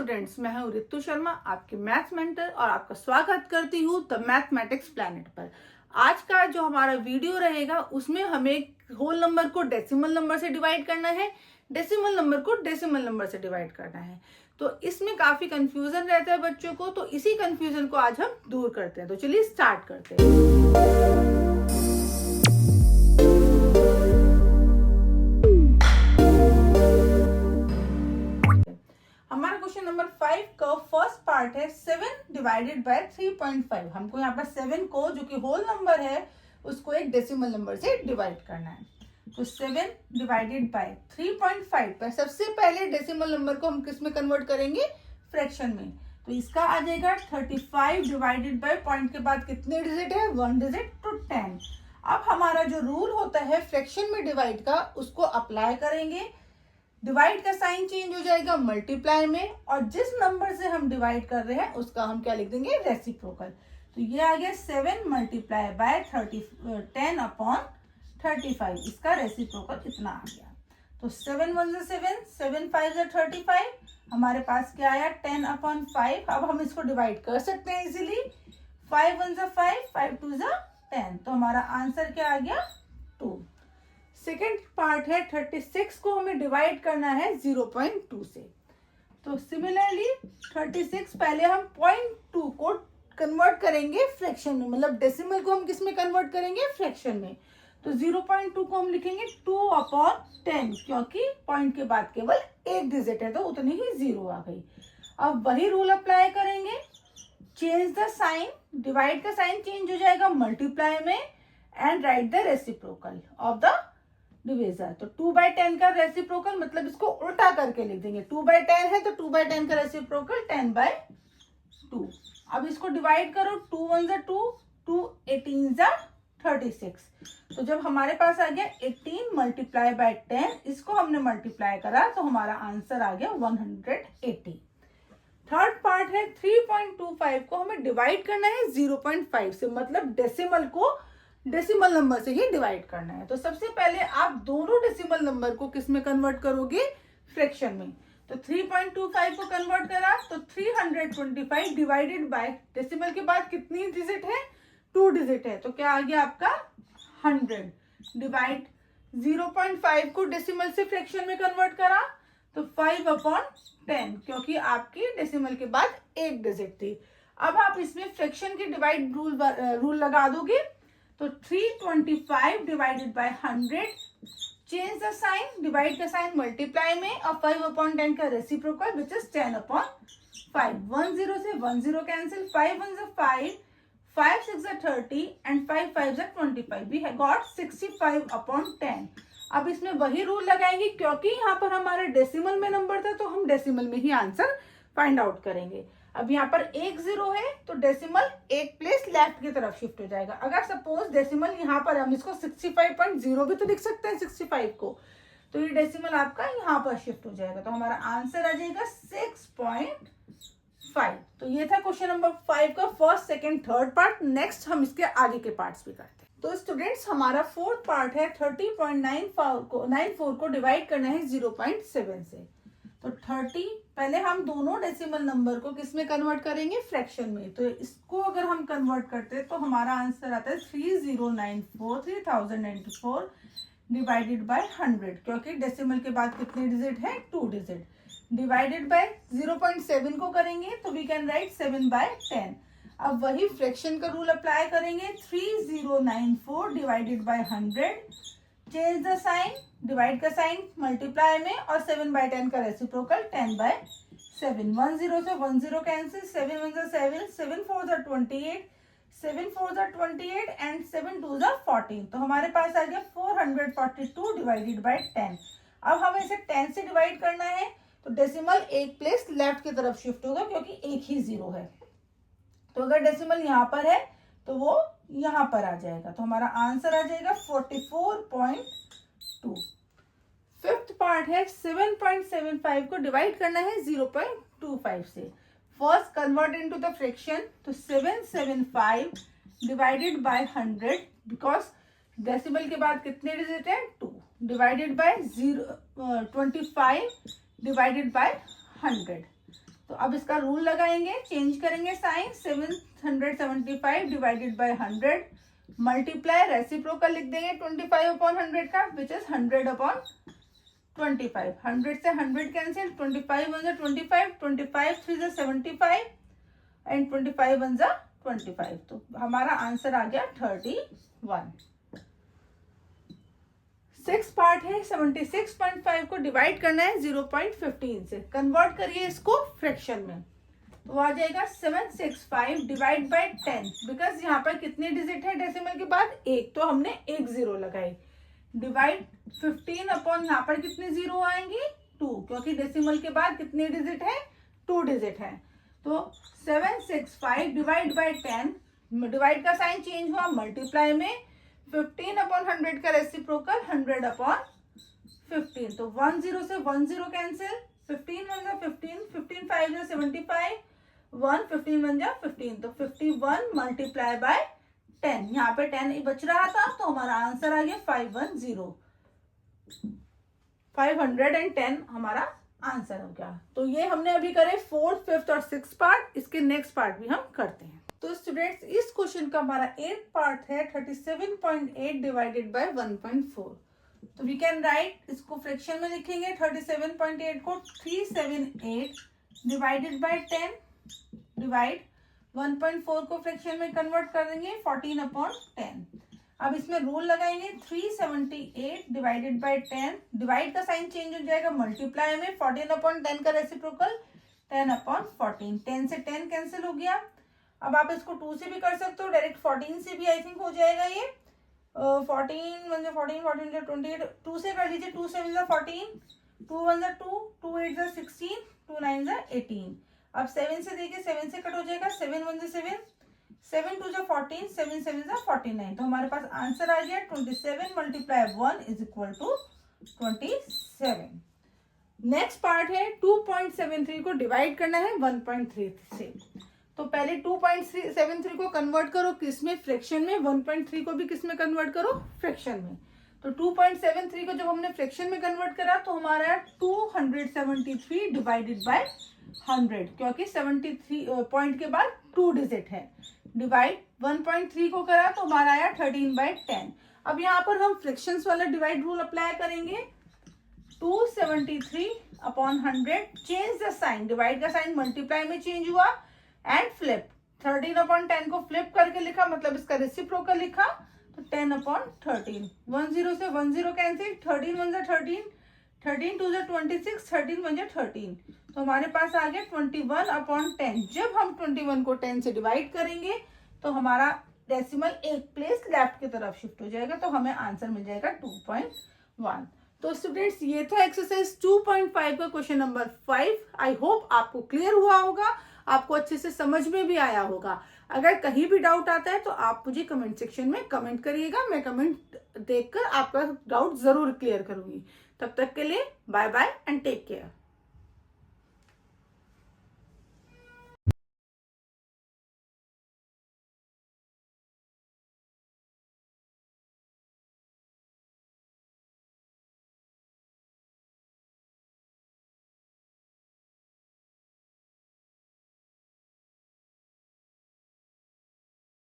Students, मैं हूँ रितु शर्मा, आपके मैथ्स मेंटर, और आपका स्वागत करती हूँ द मैथमेटिक्स प्लैनेट पर। आज का जो हमारा वीडियो रहेगा उसमें हमें होल नंबर को डेसिमल नंबर से डिवाइड करना है, डेसिमल नंबर को डेसिमल नंबर से डिवाइड करना है। तो इसमें काफी कंफ्यूजन रहता है बच्चों को, तो इसी कंफ्यूजन को आज हम दूर करते हैं। तो चलिए स्टार्ट करते हैं। हमारा क्वेश्चन नंबर 5 का फर्स्ट पार्ट है 7 डिवाइडेड बाय 3.5। हमको यहाँ पर 7 को, जो कि होल नंबर है, उसको एक डेसिमल नंबर से डिवाइड करना है। तो 7 डिवाइडेड बाय 3.5 पर सबसे पहले डेसिमल नंबर को हम किस में कन्वर्ट करेंगे? फ्रैक्शन में। तो इसका आ जाएगा 35 डिवाइडेड बाय पॉइंट के बाद कितने डिजिट है? 1 डिजिट, तो 10। अब हमारा जो रूल होता है फ्रैक्शन में डिवाइड का, उसको अप्लाई करेंगे। डिवाइड का साइन चेंज हो जाएगा मल्टीप्लाई में, और जिस नंबर से हम डिवाइड कर रहे हैं उसका हम क्या लिख देंगे? रेसिप्रोकल। तो ये आ गया 7 मल्टीप्लाई बाय 10 अपॉन 35, इसका रेसिप्रोकल इतना आ गया। तो 7 1 7, 7 5 35, हमारे पास क्या आया? 10 अपॉन 5। अब हम इसको डिवाइड कर सकते हैं इजीली। 5 1 5, 5 2 10, तो हमारा आंसर क्या आ गया? 2। सेकेंड पार्ट है 36 को हमें डिवाइड करना है 0.2 से। तो सिमिलरली 36 पहले हम 0.2 को कन्वर्ट करेंगे फ्रैक्शन में, मतलब डेसिमल को हम किस में कन्वर्ट करेंगे? फ्रैक्शन में। तो 0.2 को हम लिखेंगे 2 अपॉन 10, क्योंकि पॉइंट के बाद केवल एक डिजिट है तो उतनी ही 0 आ गई। अब वही रूल अप्लाई करेंगे, चेंज द साइन, डिवाइड का साइन चेंज हो जाएगा मल्टीप्लाई में, and right the reciprocal of the divisor. तो 2/10 का रेसिप्रोकल, मतलब इसको उल्टा करके लिख देंगे। 2/10 है तो 2/10 का रेसिप्रोकल 10/2। अब इसको डिवाइड करो, 2 1 2, 2 18 36। तो जब हमारे पास आ गया 18 मल्टीप्लाई बाय 10, इसको हमने मल्टीप्लाई करा तो हमारा आंसर आ गया 180। थर्ड पार्ट है 3.25 को हमें डिवाइड करना है 0.5 से, मतलब डेसिमल को डेसिमल नंबर से ही डिवाइड करना है। तो सबसे पहले आप दोनों डेसिमल नंबर को किस में कन्वर्ट करोगे? फ्रैक्शन में। तो 3.25 को कन्वर्ट करा तो 325 डिवाइडेड बाय, डेसिमल के बाद कितनी डिजिट है? 2 डिजिट है, तो क्या आ गया आपका? 100 डिवाइड 0.5 को डेसिमल से फ्रैक्शन में कन्वर्ट करा तो 5 अपॉन 10, क्योंकि आपकी डेसिमल के बाद एक डिजिट थी। अब आप इसमें फ्रैक्शन के डिवाइड रूल लगा दोगे। तो 325 divided by 100, change the sign, divide का साइन मल्टीप्लाई में, और 5 अपॉन 10 का रेसिप्रोकल विच इज 10 अपॉन 5। 1 0 से 1 0 cancel, 5 1 5, 5 6 30, and 5 5 25। We got 65 upon 10। अब इसमें वही रूल लगाएंगे, क्योंकि यहाँ पर हमारा डेसिमल में नंबर था तो हम डेसिमल में ही आंसर फाइंड आउट करेंगे। अब यहाँ पर 1 0 है तो डेसिमल एक प्लेस लेफ्ट की तरफ शिफ्ट हो जाएगा। अगर सपोज डेसिमल यहाँ पर, हम इसको 65.0 भी तो लिख सकते हैं 65 को, तो ये डेसिमल आपका यहाँ पर शिफ्ट हो जाएगा। तो हमारा आंसर आ जाएगा 6.5। तो ये था क्वेश्चन नंबर 5 का first, second, third part. Next हम इसके आगे के पार्ट्स भी करते हैं। तो स्टूडेंट्स, हमारा फोर्थ पार्ट है 30.94 को डिवाइड करना है 0.7 से। तो 30 पहले हम दोनों डेसिमल नंबर को किस में कन्वर्ट करेंगे? फ्रैक्शन में। तो इसको अगर हम कन्वर्ट करते हैं तो हमारा आंसर आता है 3094 डिवाइडेड बाय 100, क्योंकि डेसिमल के बाद कितने डिजिट है? 2 डिजिट। डिवाइडेड बाय 0.7 को करेंगे तो वी कैन राइट 7/10। अब वही फ्रैक्शन का रूल अप्लाई करेंगे। 3094 divided by 100, change the sign, divide का साइन मल्टीप्लाई में, और 7/10 का रेसिप्रोकल 10/7। 1 0 से 1 0 कैंसिल, 7 1 7, 7 4 28, 7 4 28, एंड 7 2 14। तो हमारे पास आ गया 442 डिवाइडेड बाय 10। अब हमें इसे 10 से डिवाइड करना है तो डेसिमल एक प्लेस लेफ्ट की तरफ शिफ्ट होगा, क्योंकि एक ही 0 है। तो अगर डेसिमल यहाँ पर है तो वो यहाँ पर आ जाएगा। तो हमारा आंसर आ जाएगा 44.2। फिफ्थ पार्ट है 7.75 को डिवाइड करना है 0.25 से। First convert into the fraction. तो 775 डिवाइडेड बाय 100, बिकॉज डेसिमल के बाद कितने डिजिट है? 2, डिवाइडेड बाय 25 डिवाइडेड बाय 100। तो अब इसका रूल लगाएंगे, चेंज करेंगे sign, 775 divided by 100 multiply reciprocal लिख देंगे 25 अपॉन 100 का, विच इज 100 अपॉन 25। 100 से 100 कैंसिल, 25 वन जा 25, 25 थ्री जा 75 एंड 25 वन जा 25। तो हमारा आंसर आ गया 31। 6 पार्ट है, 76.5 को डिवाइड करना है 0.15 से। कन्वर्ट करिए इसको फ्रैक्शन में, तो आ जाएगा 765 डिवाइड बाय 10। बिकॉज यहाँ पर कितने डिजिट है डेसिमल के बाद? एक, तो हमने एक जीरो लगाई। डिवाइड 15 अपॉन यहाँ पर कितने जीरो आएंगे? 2, क्योंकि डेसिमल के बाद कितने डिजिट है? 2 डिजिट है। तो 765 डिवाइड बाय 10, डिवाइड का साइन चेंज हुआ, मल्टीप्लाई में 15 अपॉन 100 का रेसिप्रोकल 100 अपॉन 15। तो 1 0 से 1 0 कैंसिल, 15 1 जा 15, 15 5 जा 75, 1 15 1 जा 15। तो 51 मल्टीप्लाई बाय 10, यहाँ पे 10 ही बच रहा था, तो हमारा आंसर आ गया 510। 510 हमारा आंसर हो गया। तो ये हमने अभी करे 4th, 5th और 6th पार्ट। इसके नेक्स्ट पार्ट भी हम करते हैं। तो स्टूडेंट्स, इस क्वेश्चन का हमारा 8th पार्ट है 37.8 डिवाइडेड बाय 1.4। तो वी कैन राइट, इसको फ्रैक्शन में लिखेंगे। 37.8 को 378 डिवाइडेड बाय 10 डिवाइड 1.4 को फ्रैक्शन में कन्वर्ट कर देंगे 14 अपॉन 10। अब इसमें रूल लगाएंगे, 378 डिवाइडेड बाय 10, डिवाइड का साइन चेंज हो जाएगा, मल्टीप्लाई में 14 अपॉन 10 का रेसिप्रोकल 10 अपॉन 14। 10 से 10 कैंसिल हो गया। अब आप इसको 2 से भी कर सकते हो, डायरेक्ट 14 से भी आई थिंक हो जाएगा ये। 14 1 14 14 28, 2 से कर लीजिए। 2 7 14, 2 1 2, 2 8 16, 2 9 18। अब 7 से देखिए, 7 से कट हो जाएगा, 7 1 7, 7 2 14, 7 7 49। तो हमारे पास आंसर आ गया 27 multiply 1 is equal to 27। Next part है 2.73 को डिवाइड करना है 1.3 से। तो पहले 2.73 को कन्वर्ट करो किसमें? फ्रैक्शन में। 1.3 को भी किसमें कन्वर्ट करो? फ्रैक्शन में। तो 2.73 को जब हमने फ्रैक्शन में कन्वर्ट करा तो हमारा 273 डिवाइडेड बाय 100, क्योंकि 73 पॉइंट के बाद 2 डिजिट है। डिवाइड 1.3 को करा तो हमारा आया 13/10। अब यहाँ पर हम फ्रैक्शंस वाला डिवाइड रूल अप्लाई करेंगे। 273 upon 100, change the sign, divide का साइन मल्टीप्लाई में चेंज हुआ एंड फ्लिप। 13 अपॉन 10 को फ्लिप करके लिखा, मतलब इसका रेसिप्रोकल लिखा, तो 10 अपॉन 13। 1 0 से 1 0 कैंसिल, 13 1 13, 13 2 26, 13 1 13। तो हमारे पास आ गया 21 अपॉन 10। जब हम 21 को 10 से डिवाइड करेंगे तो हमारा डेसिमल एक प्लेस लेफ्ट की तरफ शिफ्ट हो जाएगा, तो हमें आंसर मिल जाएगा 2.1। तो स्टूडेंट्स, ये था एक्सरसाइज 2.5 का क्वेश्चन नंबर 5। आई होप आपको क्लियर हुआ होगा, आपको अच्छे से समझ में भी आया होगा। अगर कहीं भी डाउट आता है तो आप मुझे कमेंट सेक्शन में कमेंट करिएगा, मैं कमेंट देखकर आपका डाउट जरूर क्लियर करूंगी। तब तक के लिए bye bye and take care.